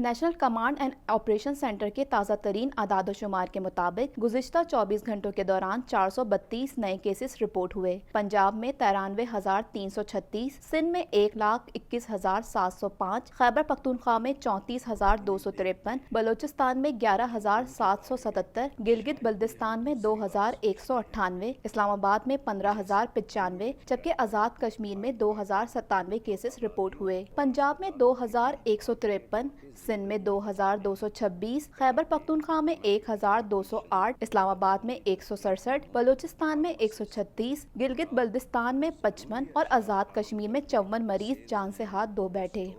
National command and operation centre کے تازہ ترین اعداد و شمار کے مطابق گزشتہ 24 گھنٹوں کے دوران 432 نئے کیسز رپورٹ ہوئے۔ پنجاب میں 93,336، سندھ میں 1,21,705، خیبر پختونخوا میں 34,253، بلوچستان میں 11,777، گلگت بلتستان میں 2,198، اسلام آباد میں 15,095، جبکہ آزاد کشمیر میں 2,097 کیسز رپورٹ ہوئے۔ پنجاب میں 2,153، سندھ میں 2,226، خیبر پختونخوا میں 1,208، اسلام آباد میں 167، بلوچستان میں 136، گلگت بلتستان میں 55 اور آزاد کشمیر میں 54 مریض جان سے ہاتھ دھو بیٹھے۔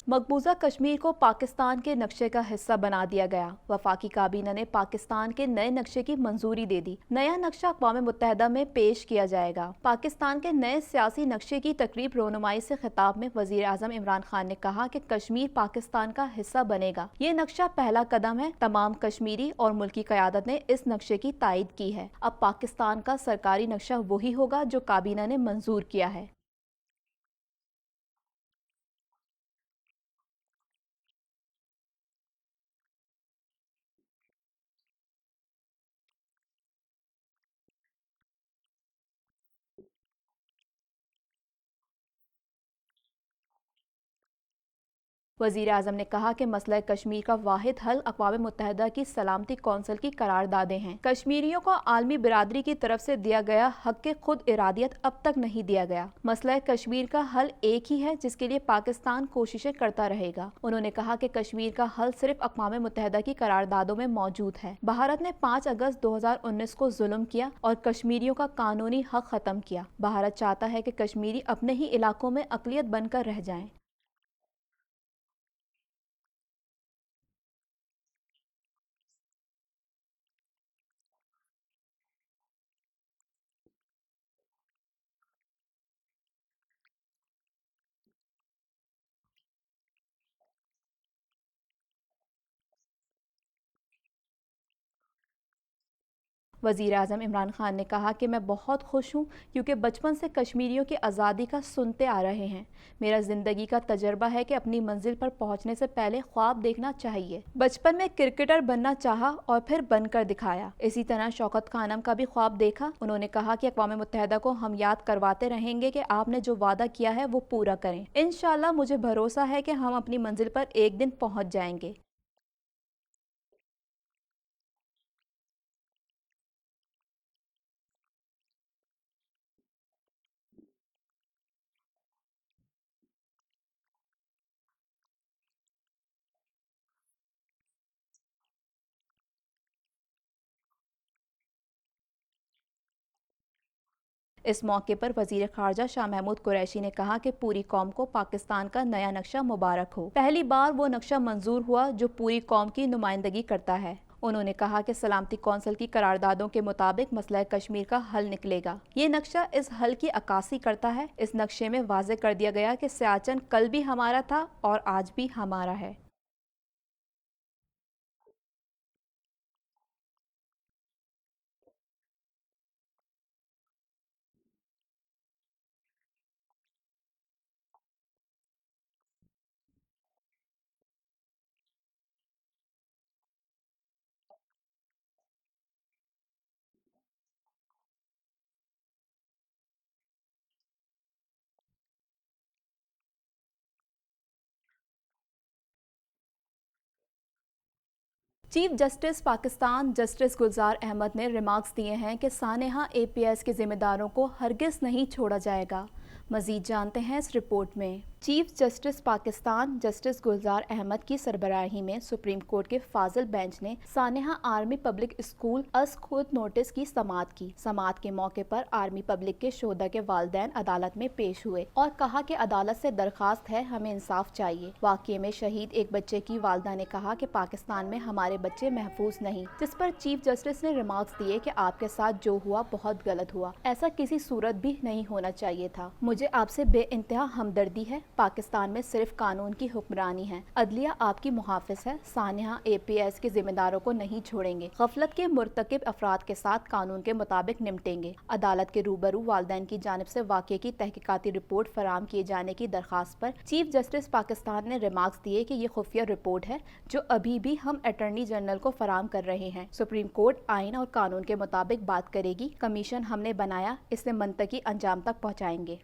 مقبوضہ کشمیر کو پاکستان کے نقشے کا حصہ بنا دیا گیا۔ وفاقی کابینہ نے پاکستان کے نئے نقشے کی منظوری دے دی۔ نیا نقشہ اقوام متحدہ میں پیش کیا جائے گا۔ پاکستان کے نئے سیاسی نقشے کی تقریب رونمائی سے خطاب میں وزیر اعظم عمران خان نے کہا کہ کشمیر پاکستان کا حصہ بنے گا۔ یہ نقشہ پہلا قدم ہے۔ تمام کشمیری اور ملکی قیادت نے اس نقشے کی تائید کی ہے۔ اب پاکستان کا سرکاری نقشہ وہی ہوگا جو کابینہ نے منظور کیا ہے۔ وزیر اعظم نے کہا کہ مسئلہ کشمیر کا واحد حل اقوام متحدہ کی سلامتی کونسل کی قراردادیں ہیں۔ کشمیریوں کو عالمی برادری کی طرف سے دیا گیا حق خود ارادیت اب تک نہیں دیا گیا۔ مسئلہ کشمیر کا حل ایک ہی ہے جس کے لیے پاکستان کوششیں کرتا رہے گا۔ انہوں نے کہا کہ کشمیر کا حل صرف اقوام متحدہ کی قراردادوں میں موجود ہے۔ بھارت نے 5 اگست 2019 کو ظلم کیا اور کشمیریوں کا قانونی حق ختم کیا۔ بھارت چاہتا ہے کہ کشمیری اپنے ہی علاقوں میں اقلیت بن کر رہ جائیں۔ وزیر اعظم عمران خان نے کہا کہ میں بہت خوش ہوں کیونکہ بچپن سے کشمیریوں کی آزادی کا سنتے آ رہے ہیں۔ میرا زندگی کا تجربہ ہے کہ اپنی منزل پر پہنچنے سے پہلے خواب دیکھنا چاہیے۔ بچپن میں کرکٹر بننا چاہا اور پھر بن کر دکھایا۔ اسی طرح شوکت خانم کا بھی خواب دیکھا۔ انہوں نے کہا کہ اقوام متحدہ کو ہم یاد کرواتے رہیں گے کہ آپ نے جو وعدہ کیا ہے وہ پورا کریں۔ انشاءاللہ مجھے بھروسہ ہے کہ ہم اپنی منزل پر ایک دن پہنچ جائیں گے۔ اس موقع پر وزیر خارجہ شاہ محمود قریشی نے کہا کہ پوری قوم کو پاکستان کا نیا نقشہ مبارک ہو۔ پہلی بار وہ نقشہ منظور ہوا جو پوری قوم کی نمائندگی کرتا ہے۔ انہوں نے کہا کہ سلامتی کونسل کی قراردادوں کے مطابق مسئلہ کشمیر کا حل نکلے گا۔ یہ نقشہ اس حل کی عکاسی کرتا ہے۔ اس نقشے میں واضح کر دیا گیا کہ سیاچن کل بھی ہمارا تھا اور آج بھی ہمارا ہے۔ Chief justice Pakistan justice Gulzar Ahmed نے ریمارکس دیے ہیں کہ سانحہ اے پی ایس کے ذمہ داروں کو ہرگز نہیں چھوڑا جائے گا۔ مزید جانتے ہیں اس رپورٹ میں۔ Chief justice Pakistan justice Gulzar Ahmed کی سربراہی میں سپریم کورٹ کے فاضل بینچ نے سانحہ آرمی پبلک اسکول از خود نوٹس کی سماعت کی۔ سماعت کے موقع پر آرمی پبلک کے شہداء کے والدین عدالت میں پیش ہوئے اور کہا کہ عدالت سے درخواست ہے، ہمیں انصاف چاہیے۔ واقعے میں شہید ایک بچے کی والدہ نے کہا کہ پاکستان میں ہمارے بچے محفوظ نہیں، جس پر چیف جسٹس نے ریمارکس دیے کہ آپ کے ساتھ جو ہوا بہت غلط ہوا، ایسا کسی صورت بھی نہیں ہونا چاہیے تھا۔ مجھے آپ سے بے انتہا ہمدردی ہے۔ پاکستان میں صرف قانون کی حکمرانی ہے، عدلیہ آپ کی محافظ ہے، سانحہ APS کے ذمہ داروں کو نہیں چھوڑیں گے، غفلت کے مرتکب افراد کے ساتھ قانون کے مطابق نمٹیں گے۔ عدالت کے روبرو والدین کی جانب سے واقعے کی تحقیقاتی رپورٹ فراہم کیے جانے کی درخواست پر چیف جسٹس پاکستان نے ریمارکس دیے کہ یہ خفیہ رپورٹ ہے جو ابھی بھی ہم اٹارنی جنرل کو فراہم کر رہے ہیں۔ سپریم کورٹ آئین اور قانون کے مطابق بات کرے گی، کمیشن ہم نے بنایا، اسے منطقی انجام تک پہنچائیں گے۔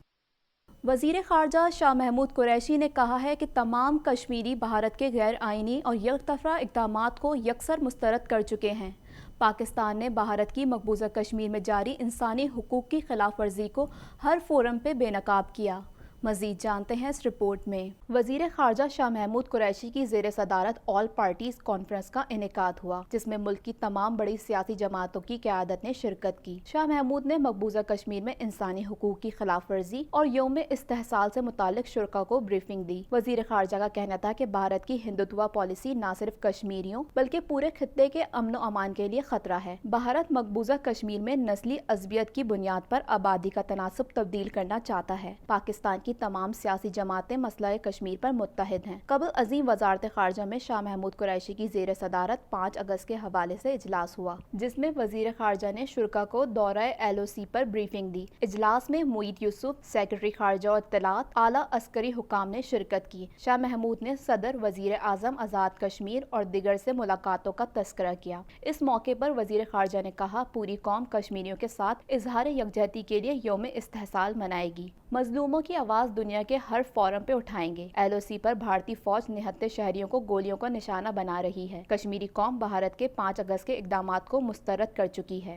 وزیر خارجہ شاہ محمود قریشی نے کہا ہے کہ تمام کشمیری بھارت کے غیر آئینی اور یک طرفہ اقدامات کو یکسر مسترد کر چکے ہیں۔ پاکستان نے بھارت کی مقبوضہ کشمیر میں جاری انسانی حقوق کی خلاف ورزی کو ہر فورم پہ بے نقاب کیا۔ مزید جانتے ہیں اس رپورٹ میں۔ وزیر خارجہ شاہ محمود قریشی کی زیر صدارت آل پارٹیز کانفرنس کا انعقاد ہوا، جس میں ملک کی تمام بڑی سیاسی جماعتوں کی قیادت نے شرکت کی۔ شاہ محمود نے مقبوضہ کشمیر میں انسانی حقوق کی خلاف ورزی اور یوم استحصال سے متعلق شرکاء کو بریفنگ دی۔ وزیر خارجہ کا کہنا تھا کہ بھارت کی ہندوتوا پالیسی نہ صرف کشمیریوں بلکہ پورے خطے کے امن و امان کے لیے خطرہ ہے۔ بھارت مقبوضہ کشمیر میں نسلی عصبیت کی بنیاد پر آبادی کا تناسب تبدیل کرنا چاہتا ہے۔ پاکستان کی تمام سیاسی جماعتیں مسئلہ کشمیر پر متحد ہیں۔ قبل عظیم وزارت خارجہ میں شاہ محمود قریشی کی زیر صدارت 5 اگست کے حوالے سے اجلاس ہوا، جس میں وزیر خارجہ نے شرکاء کو دورہ LOC پر بریفنگ دی۔ اجلاس میں معید یوسف، سیکرٹری خارجہ اور اطلاعات، اعلیٰ عسکری حکام نے شرکت کی۔ شاہ محمود نے صدر، وزیر اعظم آزاد کشمیر اور دیگر سے ملاقاتوں کا تذکرہ کیا۔ اس موقع پر وزیر خارجہ نے کہا، پوری قوم کشمیریوں کے ساتھ اظہار یکجہتی کے لیے یوم استحصال منائے گی۔ مظلوموں کی آواز دنیا کے ہر فورم پہ اٹھائیں گے۔ LOC پر بھارتی فوج نہتے شہریوں کو گولیوں کا نشانہ بنا رہی ہے۔ کشمیری قوم بھارت کے 5 اگست کے اقدامات کو مسترد کر چکی ہے۔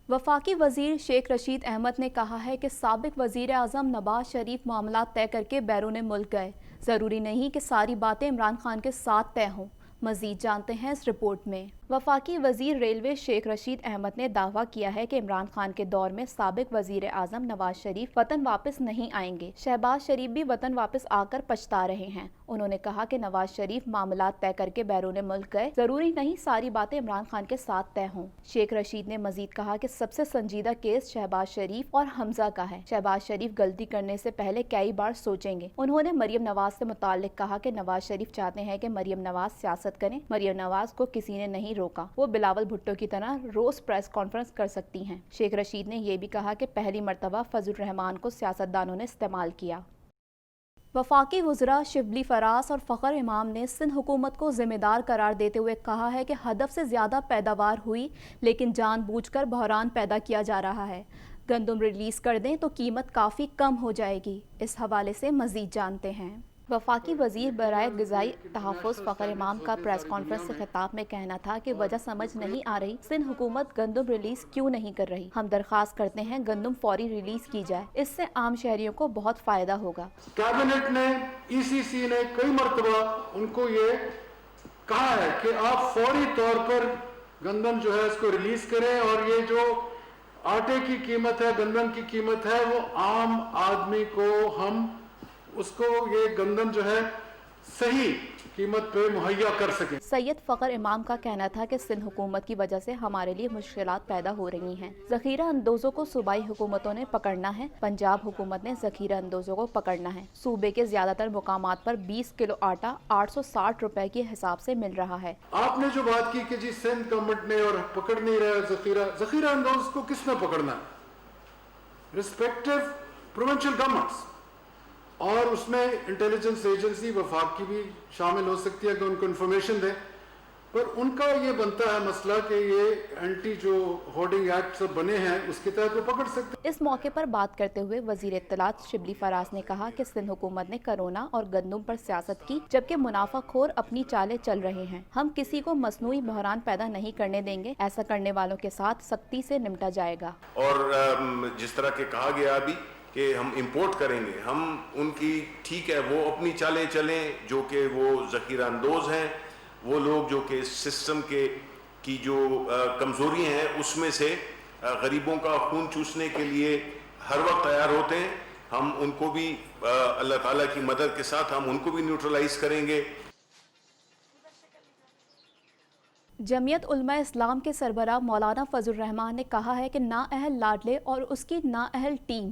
وفاقی وزیر شیخ رشید احمد نے کہا ہے کہ سابق وزیر اعظم نواز شریف معاملات طے کر کے بیرون ملک گئے، ضروری نہیں کہ ساری باتیں عمران خان کے ساتھ طے ہوں۔ مزید جانتے ہیں اس رپورٹ میں۔ وفاقی وزیر ریلوے شیخ رشید احمد نے دعویٰ کیا ہے کہ عمران خان کے دور میں سابق وزیر اعظم نواز شریف وطن واپس نہیں آئیں گے۔ شہباز شریف بھی وطن واپس آ کر پچھتا رہے ہیں۔ انہوں نے کہا کہ نواز شریف معاملات طے کر کے بیرون ملک گئے، ضروری نہیں ساری باتیں عمران خان کے ساتھ طے ہوں۔ شیخ رشید نے مزید کہا کہ سب سے سنجیدہ کیس شہباز شریف اور حمزہ کا ہے۔ شہباز شریف غلطی کرنے سے پہلے کئی بار سوچیں گے۔ انہوں نے مریم نواز سے متعلق کہا کہ نواز شریف چاہتے ہیں کہ مریم نواز سیاست کریں۔ مریم نواز کو کسی نے نہیں روکا، وہ بلاول بھٹو کی طرح روز پریس کانفرنس کر سکتی ہیں۔ شیخ رشید نے یہ بھی کہا کہ پہلی مرتبہ فضل الرحمان کو سیاستدانوں نے استعمال کیا۔ وفاقی وزراء شبلی فراز اور فخر امام نے سندھ حکومت کو ذمہ دار قرار دیتے ہوئے کہا ہے کہ ہدف سے زیادہ پیداوار ہوئی لیکن جان بوجھ کر بحران پیدا کیا جا رہا ہے۔ گندم ریلیز کر دیں تو قیمت کافی کم ہو جائے گی۔ اس حوالے سے مزید جانتے ہیں۔ وفاقی وزیر برائے غذائی تحفظ فخر امام کا پریس کانفرنس سے خطاب میں کہنا تھا کہ وجہ سمجھ نہیں آ رہی سندھ حکومت گندم ریلیز کیوں نہیں کر رہی۔ ہم درخواست کرتے ہیں گندم فوری ریلیز کی جائے، اس سے عام شہریوں کو بہت فائدہ ہوگا۔ کابینٹ نے ECC نے کئی مرتبہ ان کو یہ کہا ہے کہ آپ فوری طور پر گندم جو ہے اس کو ریلیز کریں، اور یہ جو آٹے کی قیمت ہے، گندم کی قیمت ہے، وہ عام آدمی کو ہم اس کو یہ گندم جو ہے صحیح قیمت پہ مہیا کر سکیں۔ سید فخر امام کا کہنا تھا کہ سندھ حکومت کی وجہ سے ہمارے لیے مشکلات پیدا ہو رہی ہیں۔ ذخیرہ اندوزوں کو صوبائی حکومتوں نے پکڑنا ہے۔ پنجاب حکومت نے ذخیرہ اندوزوں کو پکڑنا ہے۔ صوبے کے زیادہ تر مقامات پر 20 کلو آٹا 860 روپے کے حساب سے مل رہا ہے۔ آپ نے جو بات کی کہ جی سندھ گورنمنٹ نے اور پکڑ نہیں رہا ذخیرہ اندوز کو کس نے پکڑنا ہے؟ رسپیکٹو پروونشل گورنمنٹس، اور اس میں انٹیلیجنس ایجنسی وفاق کی بھی شامل ہو سکتی ہے کہ ان کو انفارمیشن دیں، پر ان کا یہ بنتا ہے مسئلہ کہ یہ اینٹی جو ہورڈنگ ایکٹ سب بنے ہیں اس کے تحت وہ پکڑ سکتے ہیں۔ اس موقع پر بات کرتے ہوئے وزیر اطلاعات شبلی فراز نے کہا کہ سندھ حکومت نے کرونا اور گندم پر سیاست کی، جبکہ منافع خور اپنی چالیں چل رہے ہیں۔ ہم کسی کو مصنوعی بحران پیدا نہیں کرنے دیں گے، ایسا کرنے والوں کے ساتھ سختی سے نمٹا جائے گا۔ اور جس طرح کہ کہا گیا ابھی کہ ہم امپورٹ کریں گے، ہم ان کی ٹھیک ہے وہ اپنی چالیں چلیں، جو کہ وہ ذخیرہ اندوز ہیں، وہ لوگ جو کہ سسٹم کی جو کمزوری ہیں اس میں سے غریبوں کا خون چوسنے کے لیے ہر وقت تیار ہوتے ہیں، ہم ان کو بھی اللہ تعالیٰ کی مدد کے ساتھ ہم ان کو بھی نیوٹرلائز کریں گے۔ جمعیت علماء اسلام کے سربراہ مولانا فضل الرحمان نے کہا ہے کہ نااہل لاڈلے اور اس کی نااہل ٹیم